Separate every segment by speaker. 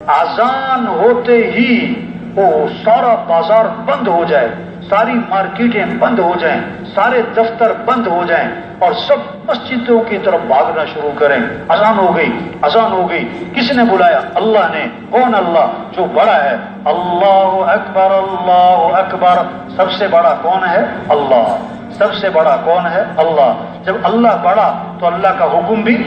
Speaker 1: اذان ہوتے ہی وہ سارا بازار بند ہو جائے، ساری مارکیٹیں بند ہو جائیں، سارے دفتر بند ہو جائیں اور سب مسجدوں کی طرف بھاگنا شروع کریں. اذان ہو گئی، اذان ہو گئی. کس نے بلایا؟ اللہ نے. کون اللہ؟ جو بڑا ہے. اللہ اکبر، اللہ اکبر. سب سے بڑا کون ہے؟ اللہ. سب سے بڑا کون ہے؟ اللہ. جب اللہ بڑا تو اللہ کا حکم بھی،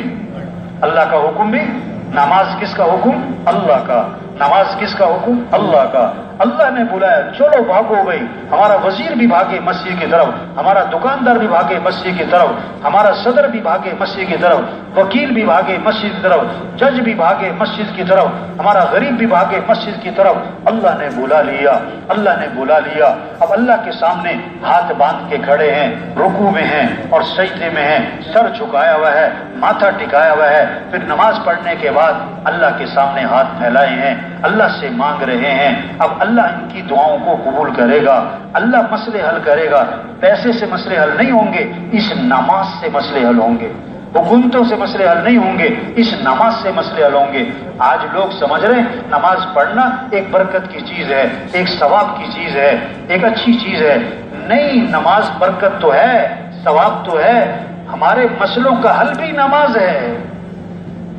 Speaker 1: اللہ کا حکم بھی. نماز کس کا حکم؟ اللہ کا. نماز کس کا حکم؟ اللہ کا. اللہ نے بلایا، چلو بھاگو بھائی. ہمارا وزیر بھی بھاگے مسجد کی طرف، ہمارا دکاندار بھی بھاگے مسجد کی طرف، ہمارا صدر بھی بھاگے مسجد کی طرف، وکیل بھی بھاگے مسجد کی طرف، جج بھی بھاگے مسجد کی طرف، ہمارا غریب بھی بھاگے مسجد کی طرف. اللہ نے بلا لیا، اللہ نے بلا لیا. اب اللہ کے سامنے ہاتھ باندھ کے کھڑے ہیں، رکوع میں ہیں اور سجدے میں ہیں، سر جھکایا ہوا ہے، ماتھا ٹکایا ہوا ہے. پھر نماز پڑھنے کے بعد اللہ کے سامنے ہاتھ پھیلائے ہیں، اللہ سے مانگ رہے ہیں. اب اللہ ان کی دعاؤں کو قبول کرے گا، اللہ مسئلے حل کرے گا. پیسے سے مسئلے حل نہیں ہوں گے، اس نماز سے مسئلے حل ہوں گے. حکومتوں سے مسئلے حل نہیں ہوں گے، اس نماز سے مسئلے حل ہوں گے. آج لوگ سمجھ رہے ہیں نماز پڑھنا ایک برکت کی چیز ہے، ایک ثواب کی چیز ہے، ایک اچھی چیز ہے. نہیں، نماز برکت تو ہے، ثواب تو ہے. ہمارے مسئلوں کا حل بھی نماز ہے.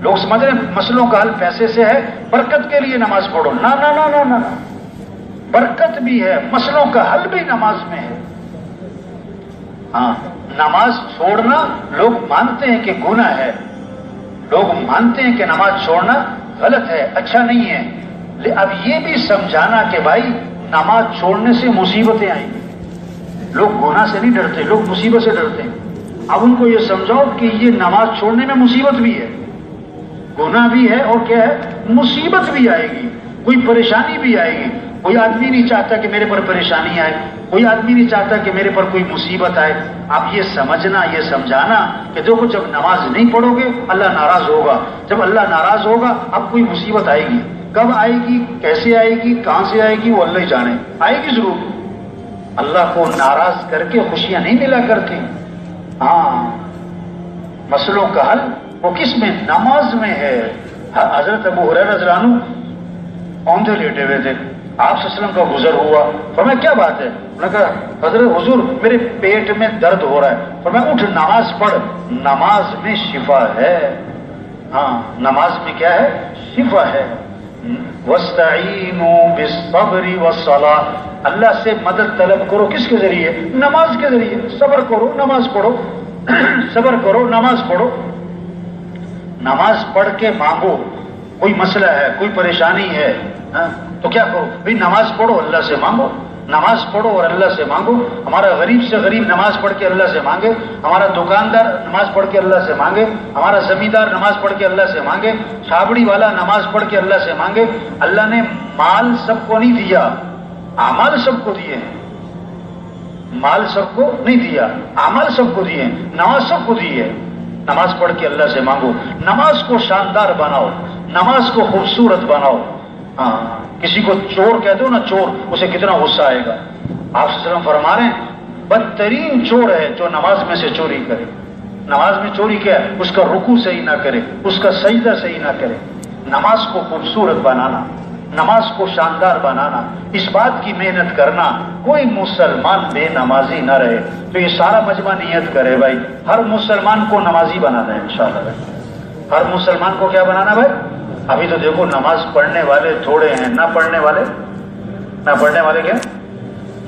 Speaker 1: لوگ سمجھ رہے ہیں مسئلوں کا حل پیسے سے ہے، برکت کے لیے نماز پڑھو. نہ نہ نہ نہ نہ، برکت بھی ہے، مسئلوں کا حل بھی نماز میں ہے. ہاں، نماز چھوڑنا لوگ مانتے ہیں کہ گناہ ہے، لوگ مانتے ہیں کہ نماز چھوڑنا غلط ہے، اچھا نہیں ہے. اب یہ بھی سمجھانا کہ بھائی نماز چھوڑنے سے مصیبتیں آئیں گی. لوگ گناہ سے نہیں ڈرتے، لوگ مصیبت سے ڈرتے ہیں. اب ان کو یہ سمجھاؤ کہ یہ نماز چھوڑنے میں مصیبت بھی ہے، گناہ بھی ہے اور کیا ہے، مصیبت بھی آئے گی، کوئی پریشانی بھی آئے گی. کوئی آدمی نہیں چاہتا کہ میرے پر پریشانی آئے، کوئی آدمی نہیں چاہتا کہ میرے پر کوئی مصیبت آئے. آپ یہ سمجھنا، یہ سمجھانا کہ دیکھو جب نماز نہیں پڑھو گے اللہ ناراض ہوگا، جب اللہ ناراض ہوگا اب کوئی مصیبت آئے گی. کب آئے گی، کیسے آئے گی، کہاں سے آئے گی، وہ اللہ ہی جانے. آئے گی ضرور. اللہ کو ناراض کر کے خوشیاں نہیں ملا کرتی. ہاں، مسئلوں کا حل وہ کس میں؟ نماز میں ہے. حضرت ابو ہریرہ رضی اللہ عنہ اوندھے لیٹے ہوئے تھے، آپ صلی اللہ علیہ وسلم کا گزر ہوا. فرمایا کیا بات ہے؟ انہوں نے کہا حضرت حضور میرے پیٹ میں درد ہو رہا ہے. فرمایا اٹھ نماز پڑھ، نماز میں شفا ہے. ہاں، نماز میں کیا ہے؟ شفا ہے. وَاسْتَعِينُوا بِالصَّبْرِ وَالصَّلَاةِ، اللہ سے مدد طلب کرو. کس کے ذریعے؟ نماز کے ذریعے. صبر کرو، نماز پڑھو. صبر کرو، نماز پڑھو. نماز پڑھ کے مانگو. کوئی مسئلہ ہے، کوئی پریشانی ہے تو کیا کرو بھائی؟ نماز پڑھو، اللہ سے مانگو. نماز پڑھو اور اللہ سے مانگو. ہمارا غریب سے غریب نماز پڑھ کے اللہ سے مانگے، ہمارا دکاندار نماز پڑھ کے اللہ سے مانگے، ہمارا زمیندار نماز پڑھ کے اللہ سے مانگے، چھابڑی والا نماز پڑھ کے اللہ سے مانگے. اللہ نے مال سب کو نہیں دیا، اعمال سب کو دیے ہیں. مال سب کو نہیں دیا، اعمال سب کو دیے ہیں. نماز سب کو دی ہے. نماز پڑھ کے اللہ سے مانگو. نماز کو شاندار بناؤ، نماز کو خوبصورت بناؤ. ہاں، کسی کو چور کہہ دو نا، چور، اسے کتنا غصہ آئے گا. آپ صلی اللہ علیہ وسلم فرما رہے ہیں بدترین چور ہے جو نماز میں سے چوری کرے. نماز میں چوری کیا ہے؟ اس کا رکوع صحیح نہ کرے، اس کا سجدہ صحیح نہ کرے. نماز کو خوبصورت بنانا، نماز کو شاندار بنانا، اس بات کی محنت کرنا کوئی مسلمان بے نمازی نہ رہے. تو یہ سارا مجمع نیت کرے بھائی ہر مسلمان کو نمازی بنانا ہے انشاءاللہ. ہر مسلمان کو کیا بنانا بھائی؟ ابھی تو دیکھو نماز پڑھنے والے تھوڑے ہیں، نہ پڑھنے والے کیا؟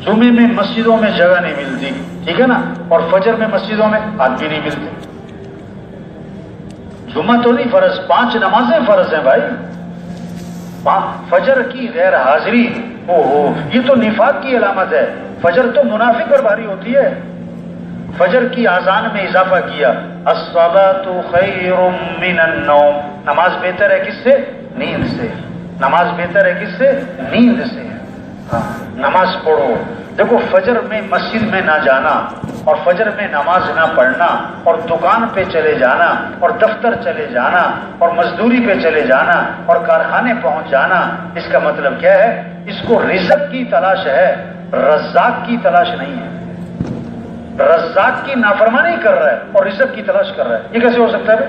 Speaker 1: جمعے میں مسجدوں میں جگہ نہیں ملتی، ٹھیک ہے نا، اور فجر میں مسجدوں میں آدمی نہیں ملتے. جمعہ تو نہیں فرض، 5 نمازیں فرض ہیں بھائی. فجر کی غیر حاضری، یہ تو نفاق کی علامت ہے. فجر تو منافق پر بھاری ہوتی ہے. فجر کی اذان میں اضافہ کیا، الصلاۃ خیر من النوم. نماز بہتر ہے کس سے؟ نیند سے. نماز بہتر ہے کس سے؟ نیند سے. ہاں، نماز پڑھو. دیکھو فجر میں مسجد میں نہ جانا اور فجر میں نماز نہ پڑھنا اور دکان پہ چلے جانا اور دفتر چلے جانا اور مزدوری پہ چلے جانا اور کارخانے پہنچ جانا، اس کا مطلب کیا ہے؟ اس کو رزق کی تلاش ہے، رزاق کی تلاش نہیں ہے. رزاق کی نافرمانی کر رہا ہے اور رزق کی تلاش کر رہا ہے. یہ کیسے ہو سکتا ہے؟